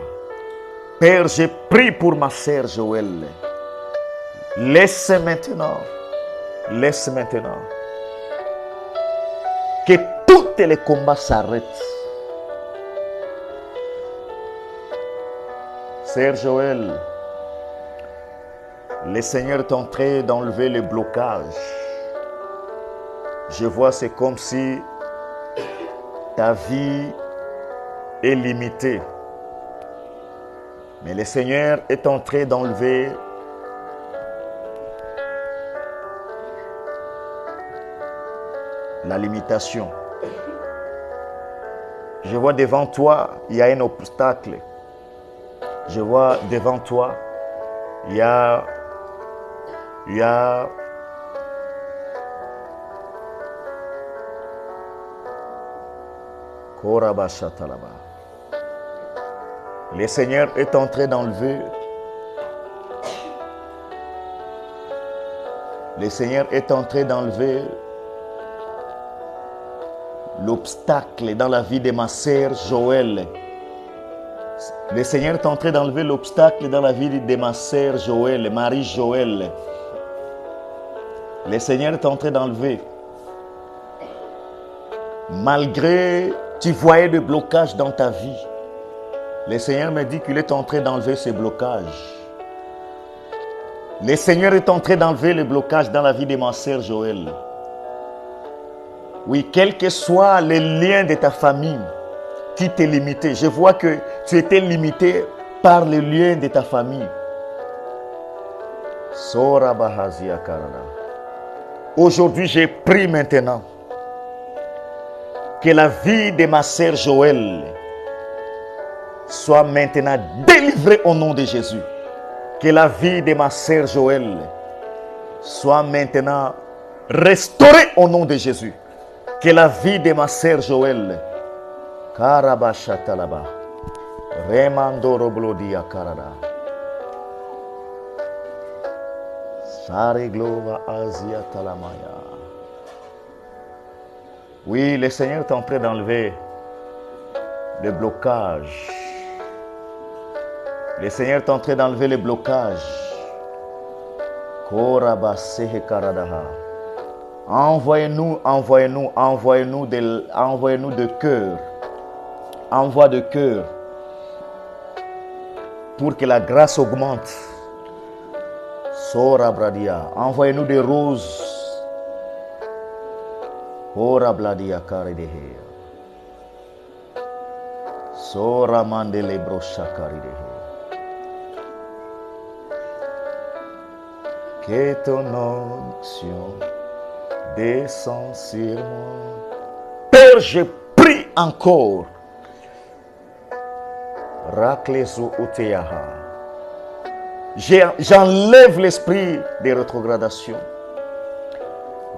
Père, je prie pour ma sœur Joëlle. Laisse maintenant que tous les combats s'arrêtent. Sœur Joëlle, le Seigneur est en train d'enlever le blocage. Je vois, c'est comme si ta vie est limitée. Mais le Seigneur est en train d'enlever la limitation. Je vois devant toi, il y a un obstacle. Je vois devant toi, il y a le Seigneur est en train d'enlever. Le Seigneur est en train d'enlever l'obstacle dans la vie de ma sœur Joëlle. Le Seigneur est en train d'enlever l'obstacle dans la vie de ma sœur Joëlle, Marie-Joëlle. Le Seigneur est en train d'enlever. Malgré tu voyais des blocages dans ta vie, le Seigneur me dit qu'il est en train d'enlever ces blocages. Le Seigneur est en train d'enlever les blocages dans la vie de ma sœur Joëlle. Oui, quel que soit les liens de ta famille qui t'est limité. Je vois que tu étais limité par les liens de ta famille. Aujourd'hui, j'ai pris maintenant que la vie de ma sœur Joëlle soit maintenant délivrée au nom de Jésus. Que la vie de ma sœur Joëlle soit maintenant restaurée au nom de Jésus. Que la vie de ma sœur Joëlle, Karabashatalaba, Remandoroblodia Karada, Sareglova Asia Talamaya. Oui, le Seigneur est en train d'enlever le blocage. Le Seigneur est en train d'enlever le blocage. Korabasehe Karadaha. Envoyez-nous de cœur. Envoie de cœur. Pour que la grâce augmente. Sora Bradia. Envoyez-nous des roses. Ora Bladia Karidehe. Sora Mandele Brosha Karidehe. Que ton onction descend sur moi. Père, je prie encore. Rakleso Oteyaha. J'enlève l'esprit des rétrogradations.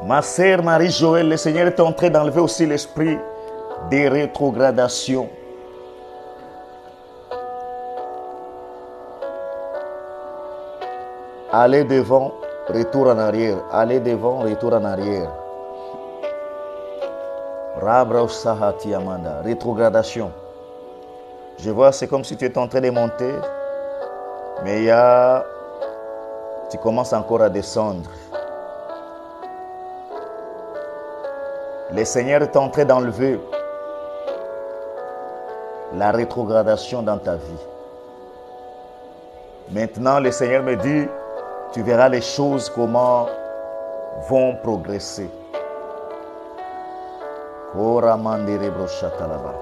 Ma sœur Marie-Joëlle, le Seigneur est en train d'enlever aussi l'esprit des rétrogradations. Allez devant, retour en arrière. Allez devant, retour en arrière. Rabra Sahati Amanda. Rétrogradation. Je vois, c'est comme si tu es en train de monter, mais tu commences encore à descendre. Le Seigneur est en train d'enlever la rétrogradation dans ta vie. Maintenant, le Seigneur me dit, tu verras les choses comment vont progresser. Koramandere broshatalaba.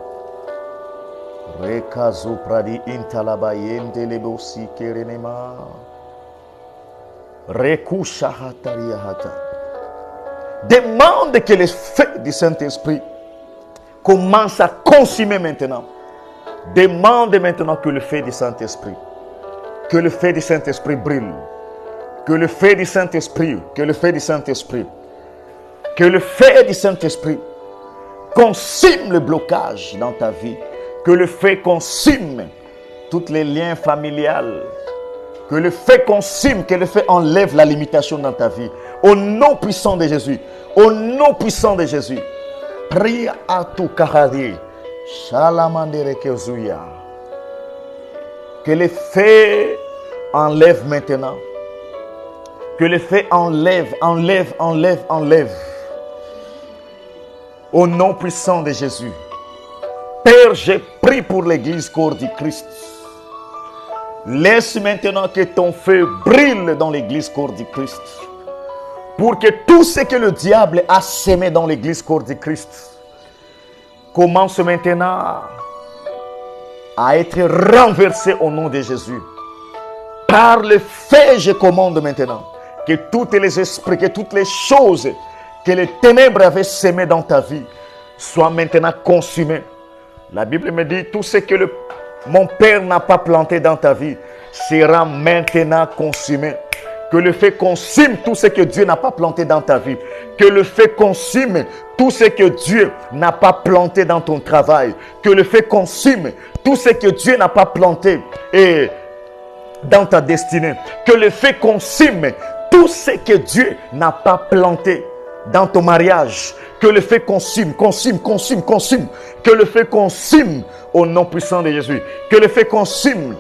Rekazo pradi intalaba yendelebosi kerenema. Rekushahatariyahata. Demande que les feux du Saint-Esprit commencent à consumer maintenant. Demande maintenant que le feu du Saint-Esprit, que le feu du Saint-Esprit brûle. Que le feu du Saint-Esprit, que le feu du Saint-Esprit, que le feu du Saint-Esprit consume le blocage dans ta vie. Que le feu consume tous les liens familiaux. Que le feu consume, que le feu enlève la limitation dans ta vie. Au nom puissant de Jésus. Au nom puissant de Jésus. Prie à tout Kahadi. Shalamandere Kezuya. Que le feu enlève maintenant. Que le feu enlève. Au nom puissant de Jésus. Père, je prie pour l'église corps du Christ. Laisse maintenant que ton feu brûle dans l'église corps du Christ. Pour que tout ce que le diable a sémé dans l'église corps du Christ commence maintenant à être renversé au nom de Jésus. Par le feu, je commande maintenant que tous les esprits, que toutes les choses que les ténèbres avaient sémées dans ta vie soient maintenant consumées. La Bible me dit, tout ce que mon Père n'a pas planté dans ta vie sera maintenant consumé. Que le feu consume tout ce que Dieu n'a pas planté dans ta vie. Que le feu consume tout ce que Dieu n'a pas planté dans ton travail. Que le feu consume tout ce que Dieu n'a pas planté et dans ta destinée. Que le feu consume tout ce que Dieu n'a pas planté dans ton mariage. Que le feu consume. Que le feu consume au nom puissant de Jésus. Que le feu consume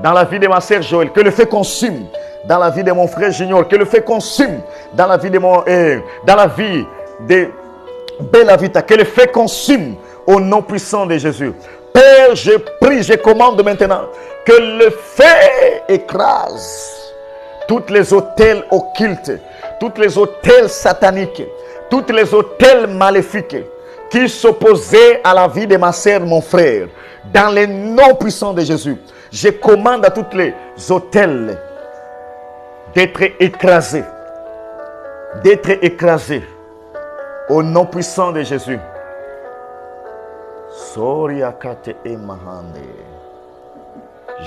dans la vie de ma sœur Joël. Que le feu consume dans la vie de mon frère Junior. Que le feu consume dans la vie de dans la vie de Bella Vita. Que le feu consume au nom puissant de Jésus. Père, je prie, je commande maintenant que le feu écrase tous les autels occultes, tous les autels sataniques, tous les autels maléfiques qui s'opposaient à la vie de ma sœur, mon frère. Dans le nom puissant de Jésus, je commande à tous les autels d'être écrasés. D'être écrasés. Au nom puissant de Jésus. Soriakate et Mahande.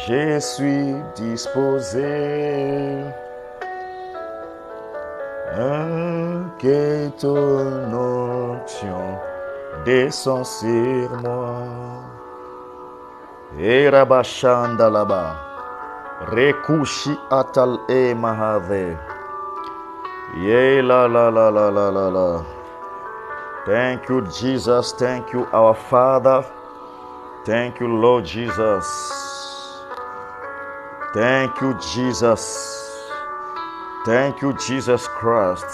Je suis disposé. Que ton onction descend sur moi. Et Rabashanda là-bas. Rekushi atal e mahave. Ye la la la la la la la. Thank you, Jesus. Thank you, our Father. Thank you, Lord Jesus. Thank you, Jesus. Thank you, Jesus Christ,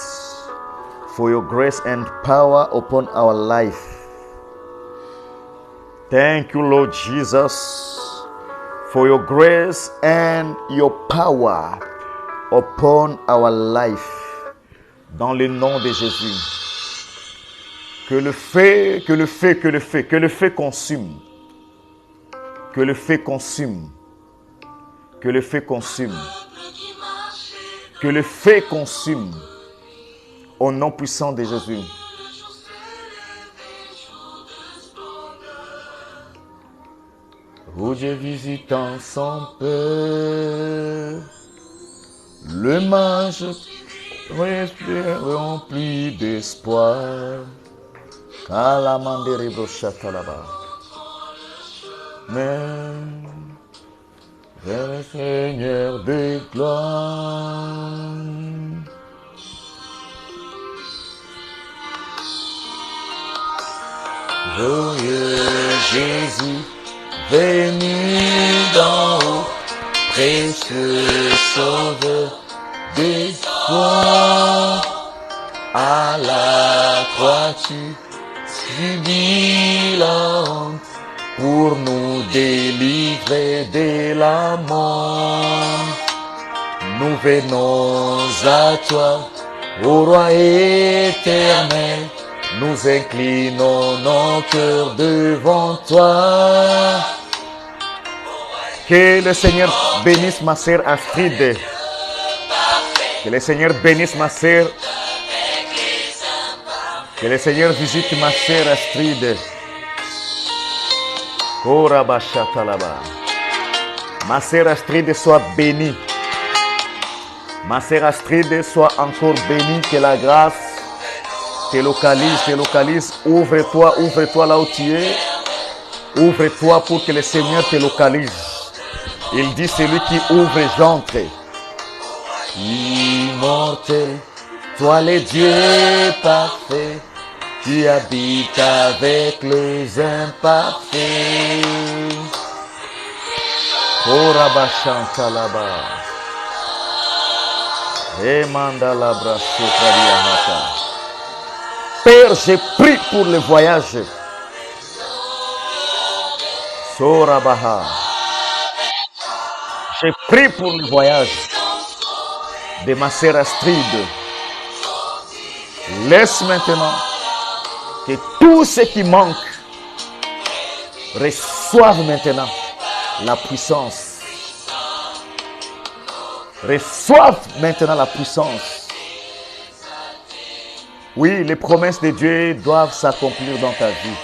for your grace and power upon our life. Thank you, Lord Jesus, for your grace and your power upon our life. Dans le nom de Jésus. Que le feu consume. Que le feu consume. Que le feu consume. Que le feu consume au nom puissant de Jésus. Où Dieu visitant son peuple, le mage respire rempli d'espoir. Kalamandere brochata là-bas. Mais vers le Seigneur de gloire. Joyeux Jésus, venu d'en haut, précieux sauveur des fois, à la croix tu subis la honte pour nous délivrer de la mort. Nous venons à toi, ô roi éternel, nous inclinons nos cœurs devant toi. Que le Seigneur bénisse ma sœur Astrid. Que le Seigneur bénisse ma sœur. Que le Seigneur visite ma sœur Astrid. Ma sœur Astrid soit bénie. Ma sœur Astrid soit encore bénie. Que la grâce te localise. Ouvre-toi là où tu es. Ouvre-toi pour que le Seigneur te localise. Il dit celui qui ouvre, j'entre. Immortel, toi le Dieu parfait, tu habites avec les imparfaits. Korabashanta là-bas. Emanda la brasse. Père, j'ai pris pour le voyage. Sorabaha. J'ai pris pour le voyage de ma sœur Astrid. Laisse maintenant que tout ce qui manque reçoive maintenant la puissance. Reçoive maintenant la puissance. Oui, les promesses de Dieu doivent s'accomplir dans ta vie.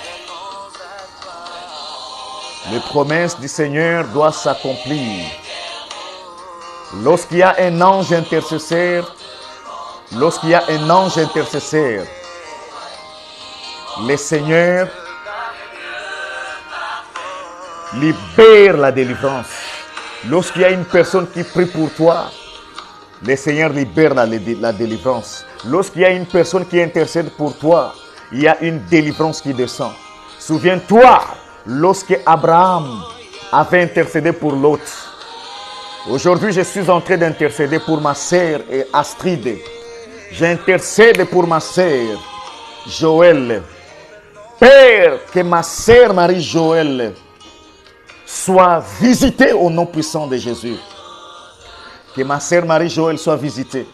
Les promesses du Seigneur doivent s'accomplir. Lorsqu'il y a un ange intercesseur, le Seigneur libère la délivrance. Lorsqu'il y a une personne qui prie pour toi, le Seigneur libère la délivrance. Lorsqu'il y a une personne qui intercède pour toi, il y a une délivrance qui descend. Souviens-toi, lorsque Abraham avait intercédé pour Lot. Aujourd'hui, je suis en train d'intercéder pour ma sœur Astrid. J'intercède pour ma sœur Joël. Père, que ma sœur Marie-Joël soit visitée au nom puissant de Jésus. Que ma sœur Marie-Joël soit visitée.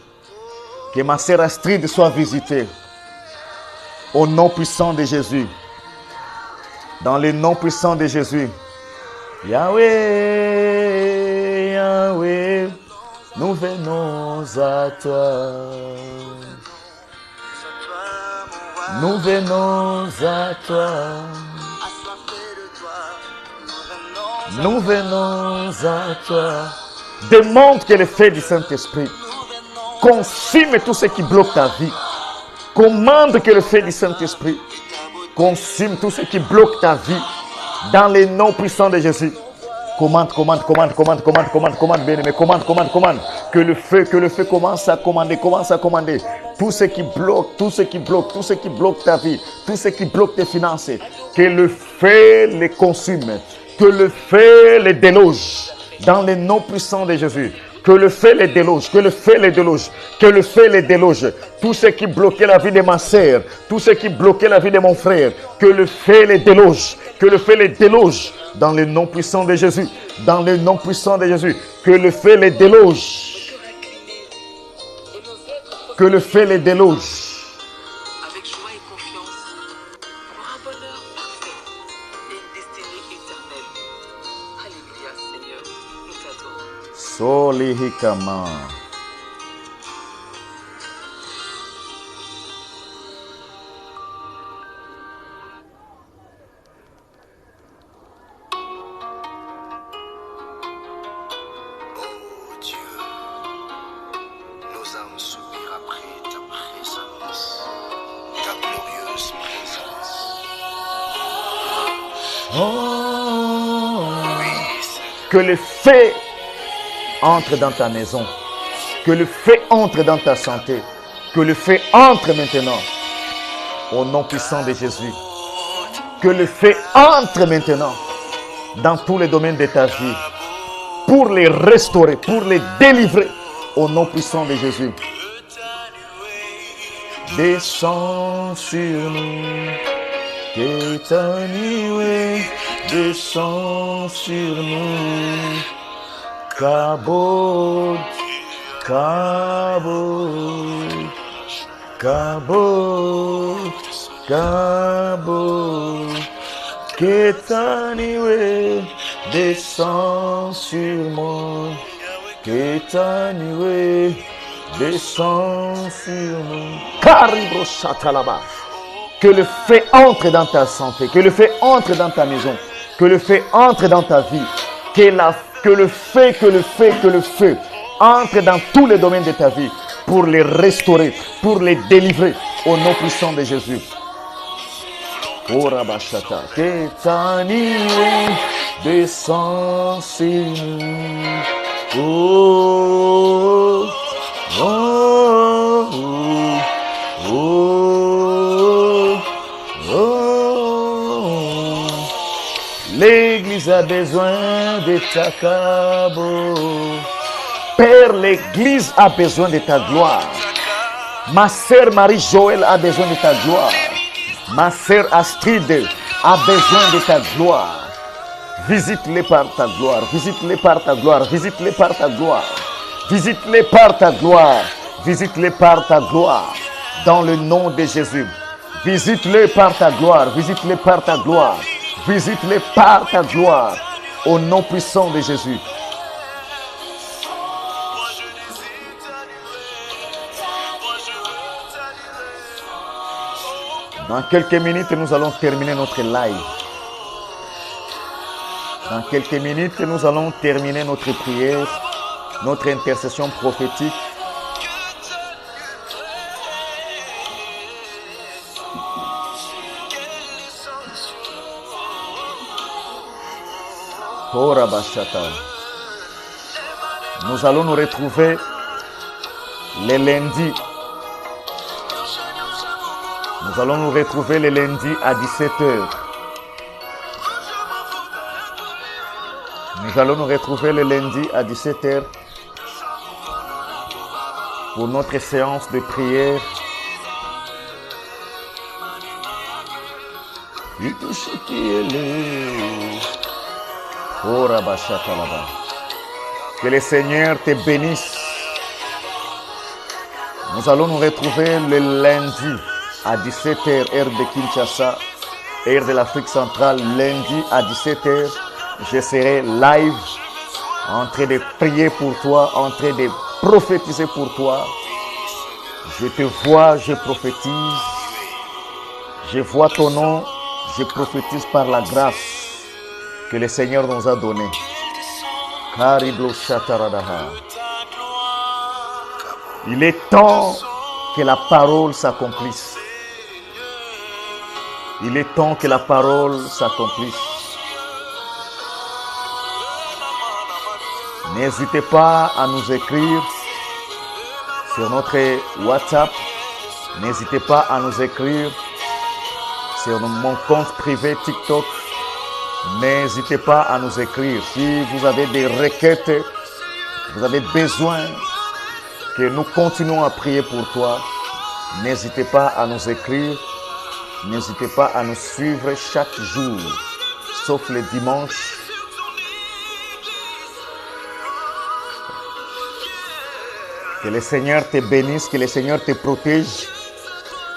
Que ma sœur Astrid soit visitée. Au nom puissant de Jésus. Dans le nom puissant de Jésus. Yahweh, Yahweh, nous venons à toi. Nous venons à toi. Nous venons à toi. Demande que le feu du Saint-Esprit consume tout ce qui bloque ta vie. Commande que le feu du Saint-Esprit consume tout ce qui bloque ta vie. Dans les noms puissants de Jésus. Commande, bien-aimé. Commande. Que le feu commence à commander. Tout ce qui bloque ta vie. Tout ce qui bloque tes finances. Que le feu les consume. Que le feu les déloge. Dans les noms puissants de Jésus. Que le feu les déloge. Tout ce qui bloquait la vie de ma sœur. Tout ce qui bloquait la vie de mon frère. Que le feu les déloge. Dans le nom puissant de Jésus. Que le feu les déloge. Avec joie et confiance. Pour un bonheur parfait et une destinée éternelle. Alléluia, Seigneur. Nous t'adorons. Solihikama. Oh, que le feu entre dans ta maison. Que le feu entre dans ta santé. Que le feu entre maintenant. Au nom puissant de Jésus. Que le feu entre maintenant dans tous les domaines de ta vie. Pour les restaurer, pour les délivrer. Au nom puissant de Jésus. Descends sur nous. Ketaniwe, descends sur nous. Kabod, Kabod, Kabod, Kabod. Ketaniwe, descends sur moi. Ketaniwe, descends sur nous. Karibro Chatalaba. Que le feu entre dans ta santé, que le feu entre dans ta maison, que le feu entre dans ta vie, que le feu entre dans tous les domaines de ta vie pour les restaurer, pour les délivrer au nom puissant de Jésus. Orabashata, Ketaniwe, descends sur nous. Oh, oh, oh, oh, oh. L'Église a besoin de ta cabo. Père, l'Église a besoin de ta gloire. Ma sœur Marie-Joël a besoin de ta gloire. Ma sœur Astrid a besoin de ta gloire. Visite-les par ta gloire. Visite-les par ta gloire. Visite-les par ta gloire. Visite-les par ta gloire. Visite-les par ta gloire. Dans le nom de Jésus. Visite-les par ta gloire. Visite-les par ta gloire. Visite-les par ta gloire. Au nom puissant de Jésus. Dans quelques minutes, nous allons terminer notre live. Dans quelques minutes, nous allons terminer notre prière, notre intercession prophétique. Nous allons nous retrouver les lundis. Nous allons nous retrouver les lundis à 17h. Nous allons nous retrouver le lundi à 17h pour notre séance de prière. Que le Seigneur te bénisse. Nous allons nous retrouver le lundi à 17h, heure de Kinshasa, heure de l'Afrique centrale. Lundi à 17h, je serai live en train de prier pour toi, en train de prophétiser pour toi. Je te vois, je prophétise. Je vois ton nom, je prophétise par la grâce que le Seigneur nous a donnée. Il est temps que la parole s'accomplisse. Il est temps que la parole s'accomplisse. N'hésitez pas à nous écrire sur notre WhatsApp. N'hésitez pas à nous écrire sur mon compte privé TikTok. N'hésitez pas à nous écrire. Si vous avez des requêtes, vous avez besoin que nous continuons à prier pour toi, n'hésitez pas à nous écrire. N'hésitez pas à nous suivre chaque jour, sauf le dimanche. Que le Seigneur te bénisse, que le Seigneur te protège,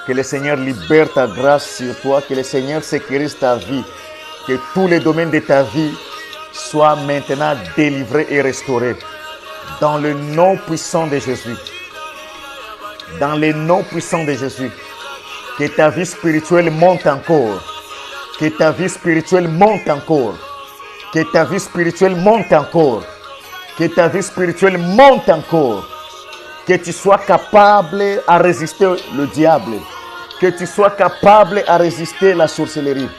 que le Seigneur libère ta grâce sur toi, que le Seigneur sécurise ta vie, que tous les domaines de ta vie soient maintenant délivrés et restaurés. Dans le nom puissant de Jésus. Dans le nom puissant de Jésus. Que ta vie spirituelle monte encore. Que ta vie spirituelle monte encore. Que ta vie spirituelle monte encore. Que ta vie spirituelle monte encore. Que tu sois capable à résister le diable. Que tu sois capable à résister la sorcellerie.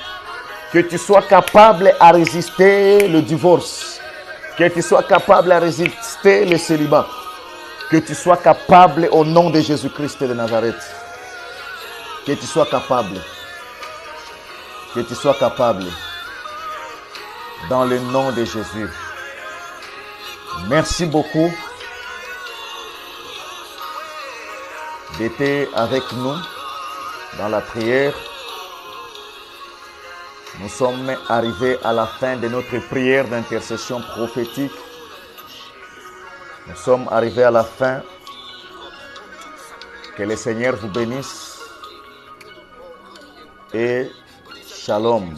Que tu sois capable à résister le divorce. Que tu sois capable à résister le célibat. Que tu sois capable au nom de Jésus-Christ de Nazareth. Que tu sois capable. Que tu sois capable. Dans le nom de Jésus. Merci beaucoup d'être avec nous dans la prière. Nous sommes arrivés à la fin de notre prière d'intercession prophétique. Nous sommes arrivés à la fin. Que le Seigneur vous bénisse et shalom.